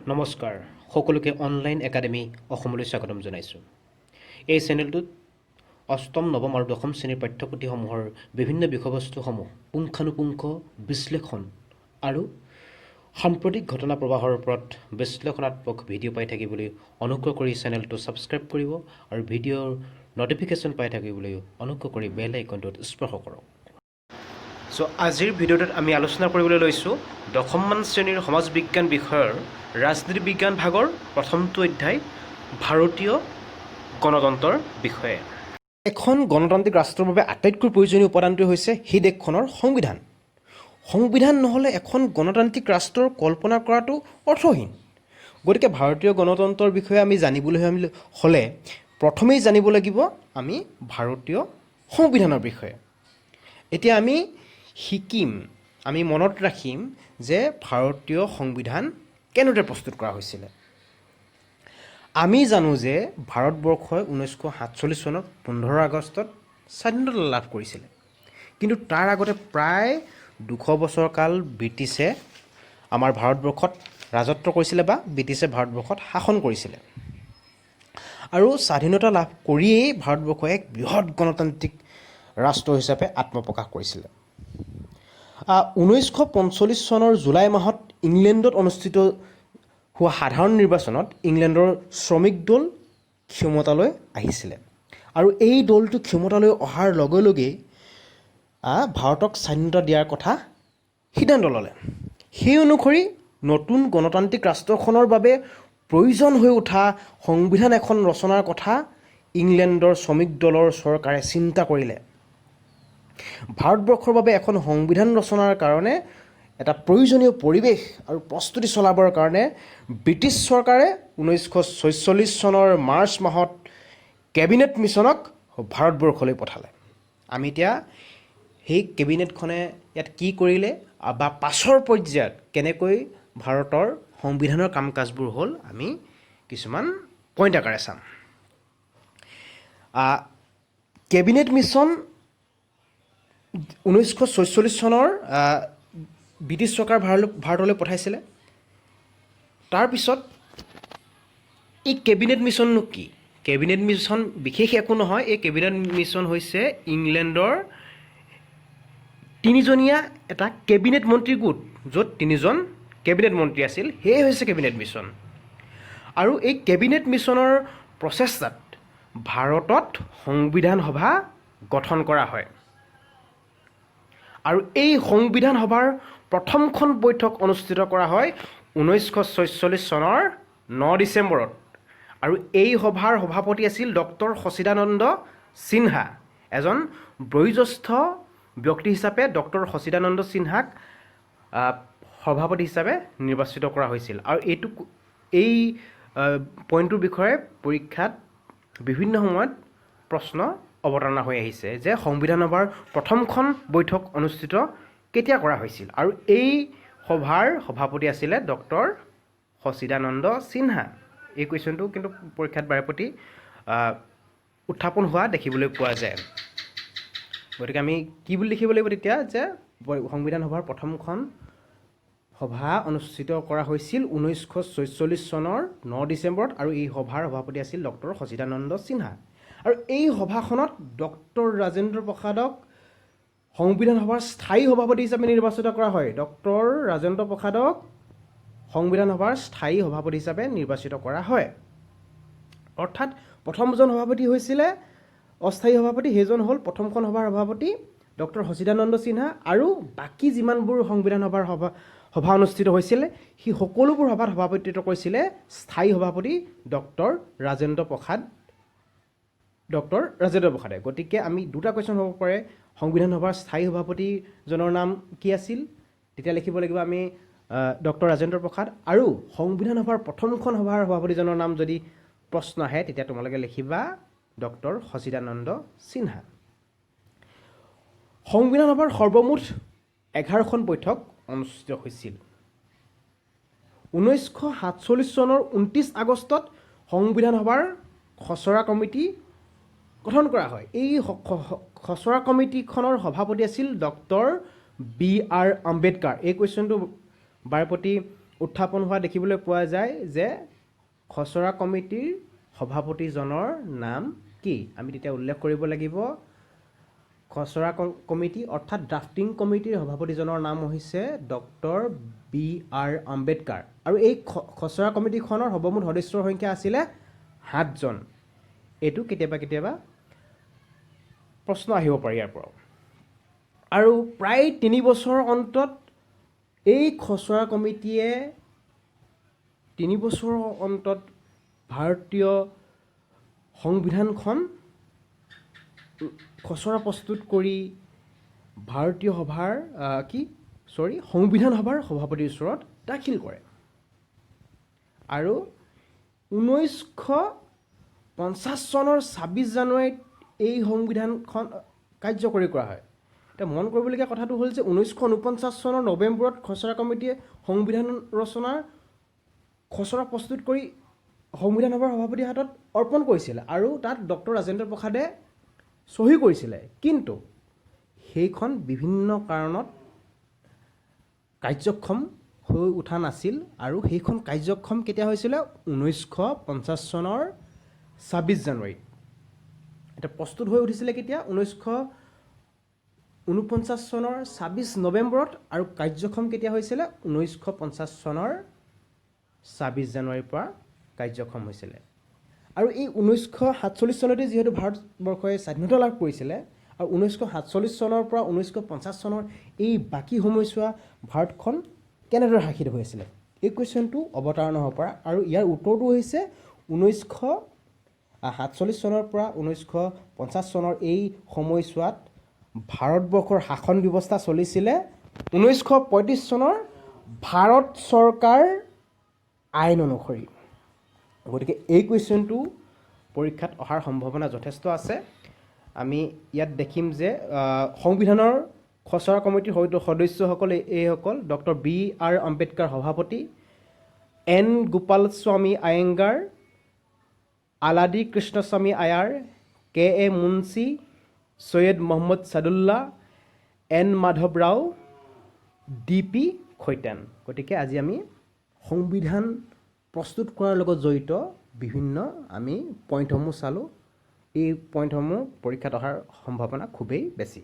নমস্কাৰ সকলোকে online academy অসমলৈ স্বাগতম জনাইছোঁ। এই চেনেলটোত অষ্টম, নৱম আৰু দশম শ্ৰেণীৰ পাঠ্যপুথিসমূহৰ বিভিন্ন বিষয়বস্তুসমূহ পুংখানুপুংখ বিশ্লেষণ আৰু সাম্প্ৰতিক ঘটনা প্ৰবাহৰ ওপৰত বিশ্লেষণাত্মক ভিডিঅ' পাই থাকিবলৈ অনুগ্ৰহ কৰি চেনেলটো ছাবস্ক্ৰাইব কৰিব আৰু ভিডিঅ'ৰ ন'টিফিকেশ্যন পাই থাকিবলৈ অনুগ্ৰহ কৰি বেল আইকনটোত স্পৰ্শ কৰক। আজিৰ ভিডিঅ'টোত আমি আলোচনা কৰিবলৈ লৈছোঁ দশমমান শ্ৰেণীৰ সমাজ বিজ্ঞান বিষয়ৰ ৰাজনীতি বিজ্ঞান ভাগৰ প্ৰথমটো অধ্যায় ভাৰতীয় গণতন্ত্ৰৰ বিষয়ে। এখন গণতান্ত্ৰিক ৰাষ্ট্ৰৰ বাবে আটাইতকৈ প্ৰয়োজনীয় উপাদানটোৱে হৈছে সেই দেশখনৰ সংবিধান। সংবিধান নহ'লে এখন গণতান্ত্ৰিক ৰাষ্ট্ৰৰ কল্পনা কৰাটো অৰ্থহীন। গতিকে ভাৰতীয় গণতন্ত্ৰৰ বিষয়ে আমি জানিবলৈ হ'লে প্ৰথমেই জানিব লাগিব আমি ভাৰতীয় সংবিধানৰ বিষয়ে। এতিয়া আমি মনত ৰাখিম যে ভাৰতীয় সংবিধান কেনেদৰে প্ৰস্তুত কৰা হৈছিলে। আমি জানো যে ভাৰতবৰ্ষই 1947 চনত 15 আগষ্টত স্বাধীনতা লাভ কৰিছিলে, কিন্তু তাৰ আগতে প্ৰায় 200 বছৰ কাল ব্ৰিটিছে আমাৰ ভাৰতবৰ্ষত ৰাজত্ব কৰিছিলে বা ব্ৰিটিছে ভাৰতবৰ্ষত শাসন কৰিছিলে। আৰু স্বাধীনতা লাভ কৰিয়েই ভাৰতবৰ্ষই এক বৃহৎ গণতান্ত্ৰিক ৰাষ্ট্ৰ হিচাপে আত্মপ্ৰকাশ কৰিছিলে। 1945 চনৰ জুলাই মাহত ইংলেণ্ডত অনুষ্ঠিত হোৱা সাধাৰণ নিৰ্বাচনত ইংলেণ্ডৰ শ্ৰমিক দল ক্ষমতালৈ আহিছিলে আৰু এই দলটো ক্ষমতালৈ অহাৰ লগে লগেই ভাৰতক স্বাধীনতা দিয়াৰ কথা সিদ্ধান্ত ল'লে। সেই অনুসৰি নতুন গণতান্ত্ৰিক ৰাষ্ট্ৰখনৰ বাবে প্ৰয়োজন হৈ উঠা সংবিধান এখন ৰচনাৰ কথা ইংলেণ্ডৰ শ্ৰমিক দলৰ চৰকাৰে চিন্তা কৰিলে। ভাৰতবৰ্ষৰ বাবে এখন সংবিধান ৰচনাৰ কাৰণে এটা প্ৰয়োজনীয় পৰিৱেশ আৰু প্ৰস্তুতি চলাবৰ কাৰণে ব্ৰিটিছ চৰকাৰে 1946 চনৰ মাৰ্চ মাহত কেবিনেট মিছনক ভাৰতবৰ্ষলৈ পঠালে। আমি এতিয়া সেই কেবিনেটখনে ইয়াত কি কৰিলে বা পাছৰ পৰ্যায়ত কেনেকৈ ভাৰতৰ সংবিধানৰ কাম কাজবোৰ হ'ল আমি কিছুমান পইণ্ট আকাৰে চাম। কেবিনেট মিছন 1946 চনৰ ব্ৰিটিছ চৰকাৰ ভাৰতলৈ পঠাইছিলে। তাৰপিছত এই কেবিনেট মিছননো কি? কেবিনেট মিছন বিশেষ একো নহয়। এই কেবিনেট মিছন হৈছে ইংলেণ্ডৰ 3জনীয়া এটা কেবিনেট মন্ত্ৰী গোট, য'ত 3জন কেবিনেট মন্ত্ৰী আছিল, সেয়ে হৈছে কেবিনেট মিছন। আৰু এই কেবিনেট মিছনৰ প্ৰচেষ্টাত ভাৰতত সংবিধান সভা গঠন কৰা হয় আৰু এই সংবিধান সভাৰ প্ৰথমখন বৈঠক অনুষ্ঠিত কৰা হয় 1946 চনৰ 9 ডিচেম্বৰত। আৰু এই সভাৰ সভাপতি আছিল ডক্টৰ সচিদানন্দ সিনহা। এজন বয়োজ্যেষ্ঠ ব্যক্তি হিচাপে ডক্টৰ সচিদানন্দ সিনহাক সভাপতি হিচাপে নিৰ্বাচিত কৰা হৈছিল। আৰু এই পইণ্টটোৰ বিষয়ে পৰীক্ষাত বিভিন্ন সময়ত প্ৰশ্ন অৱতাৰণা হৈ আহিছে যে সংবিধান সভাৰ প্ৰথমখন বৈঠক অনুষ্ঠিত কেতিয়া কৰা হৈছিল, আৰু এই সভাৰ সভাপতি আছিলে ডক্টৰ সচিদানন্দ সিনহা। এই কুৱেশ্যনটো কিন্তু পৰীক্ষাত বাৰেপতি উত্থাপন হোৱা দেখিবলৈ পোৱা যায়। গতিকে আমি কি বুলি লিখিব লাগিব তেতিয়া, যে সংবিধান সভাৰ প্ৰথমখন সভা অনুষ্ঠিত কৰা হৈছিল 1946 চনৰ 9 ডিচেম্বৰত আৰু এই সভাৰ সভাপতি আছিল ডক্টৰ সচিদানন্দ সিনহা। আৰু এই সভাখনত ডক্টৰ ৰাজেন্দ্ৰ প্ৰসাদক সংবিধান সভাৰ স্থায়ী সভাপতি হিচাপে নিৰ্বাচিত কৰা হয়। ডক্টৰ ৰাজেন্দ্ৰ প্ৰসাদক সংবিধান সভাৰ স্থায়ী সভাপতি হিচাপে নিৰ্বাচিত কৰা হয়। অৰ্থাৎ প্ৰথমজন সভাপতি হৈছিলে অস্থায়ী সভাপতি, সেইজন হ'ল প্ৰথমখন সভাৰ সভাপতি ডক্টৰ সচিদানন্দ সিনহা, আৰু বাকী যিমানবোৰ সংবিধান সভাৰ সভা অনুষ্ঠিত হৈছিলে সেই সকলোবোৰ সভাত সভাপতিত্ব কৰিছিলে স্থায়ী সভাপতি ডক্টৰ ৰাজেন্দ্ৰ প্ৰসাদে। গতিকে আমি দুটা কুৱেশ্যন হ'ব পাৰে, সংবিধান সভাৰ স্থায়ী সভাপতিজনৰ নাম কি আছিল, তেতিয়া লিখিব লাগিব আমি ডক্টৰ ৰাজেন্দ্ৰ প্ৰসাদ, আৰু সংবিধান সভাৰ প্ৰথমখন সভাৰ সভাপতিজনৰ নাম যদি প্ৰশ্ন আহে তেতিয়া তোমালোকে লিখিবা ডক্টৰ সচিদানন্দ সিনহা। সংবিধান সভাৰ সৰ্বমুঠ 11খন বৈঠক অনুষ্ঠিত হৈছিল। 1947 চনৰ 29 আগষ্টত সংবিধান সভাৰ খচৰা কমিটি গঠন কৰা হয়। এই খচৰা কমিটিখনৰ সভাপতি আছিল ডক্টৰ বি আৰ আম্বেদকাৰ। এই কুৱেশ্যনটো বাৰেপতি উত্থাপন হোৱা দেখিবলৈ পোৱা যায় যে খচৰা কমিটিৰ সভাপতিজনৰ নাম কি আমি তেতিয়া উল্লেখ কৰিব লাগিব খচৰা কমিটি অৰ্থাৎ ড্ৰাফটিং কমিটিৰ সভাপতিজনৰ নাম হৈছে ডক্টৰ B.R. আম্বেদকাৰ আৰু এই খচৰা কমিটিখনৰ সৰ্বমুঠ সদস্যৰ সংখ্যা আছিলে 7 জন এইটো কেতিয়াবা প্ৰশ্ন আহিব পাৰে ইয়াৰ পৰা আৰু প্ৰায় 3 বছৰ অন্তত এই খচৰা কমিটিয়ে 3 বছৰৰ অন্তত ভাৰতীয় সংবিধানখন খচৰা প্ৰস্তুত কৰি ভাৰতীয় সভাৰ সংবিধান সভাৰ সভাপতিৰ ওচৰত দাখিল কৰে আৰু 1950 চনৰ 26 জানুৱাৰীত এই সংবিধানখন কাৰ্যকৰী কৰা হয় এতিয়া মন কৰিবলগীয়া কথাটো হ'ল যে 1949 চনৰ নৱেম্বৰত খচৰা কমিটিয়ে সংবিধান ৰচনাৰ খচৰা প্ৰস্তুত কৰি সংবিধান সভাৰ সভাপতিৰ হাতত অৰ্পণ কৰিছিল আৰু তাত ডক্টৰ ৰাজেন্দ্ৰ প্ৰসাদে সহি কৰিছিলে কিন্তু সেইখন বিভিন্ন কাৰণত কাৰ্যক্ষম হৈ উঠা নাছিল আৰু সেইখন কাৰ্যক্ষম কেতিয়া হৈছিলে 1950 চনৰ 26 জানুৱাৰীত এটা প্ৰস্তুত হৈ উঠিছিলে কেতিয়া 1949 চনৰ 26 নৱেম্বৰত আৰু কাৰ্যক্ষম কেতিয়া হৈছিলে 1950 চনৰ 26 জানুৱাৰীৰ পৰা কাৰ্যক্ষম হৈছিলে আৰু এই 1947 চনতে যিহেতু ভাৰতবৰ্ষই স্বাধীনতা লাভ কৰিছিলে আৰু 1947 চনৰ পৰা 1950 চনৰ এই বাকী সময়ছোৱা ভাৰতখন কেনেদৰে শাসিত হৈ আছিলে এই কুৱেশ্যনটো অৱতাৰণা হ'ব পৰা আৰু ইয়াৰ উত্তৰটো হৈছে 1947 চনৰ পৰা 1950 চনৰ এই সময়ছোৱাত ভাৰতবৰ্ষৰ শাসন ব্যৱস্থা চলিছিলে 1935 চনৰ ভাৰত চৰকাৰ আইন অনুসৰি গতিকে এই কুৱেশ্যনটো পৰীক্ষাত অহাৰ সম্ভাৱনা যথেষ্ট আছে আমি ইয়াত দেখিম যে সংবিধানৰ খচৰা কমিটিৰ সদস্যসকলে এইসকল ডক্টৰ B.R. আম্বেদকাৰ সভাপতি N. Gopalaswami Iyengar আলাদি Krishnaswami Iyer K.A. Munshi Syed Muhammad ছাদুল্লাহ N. Madhav Rao D.P. Khaitan গতিকে আজি আমি সংবিধান প্ৰস্তুত কৰাৰ লগত জড়িত বিভিন্ন আমি পইণ্টসমূহ চালোঁ এই পইণ্টসমূহ পৰীক্ষাত অহাৰ সম্ভাৱনা খুবেই বেছি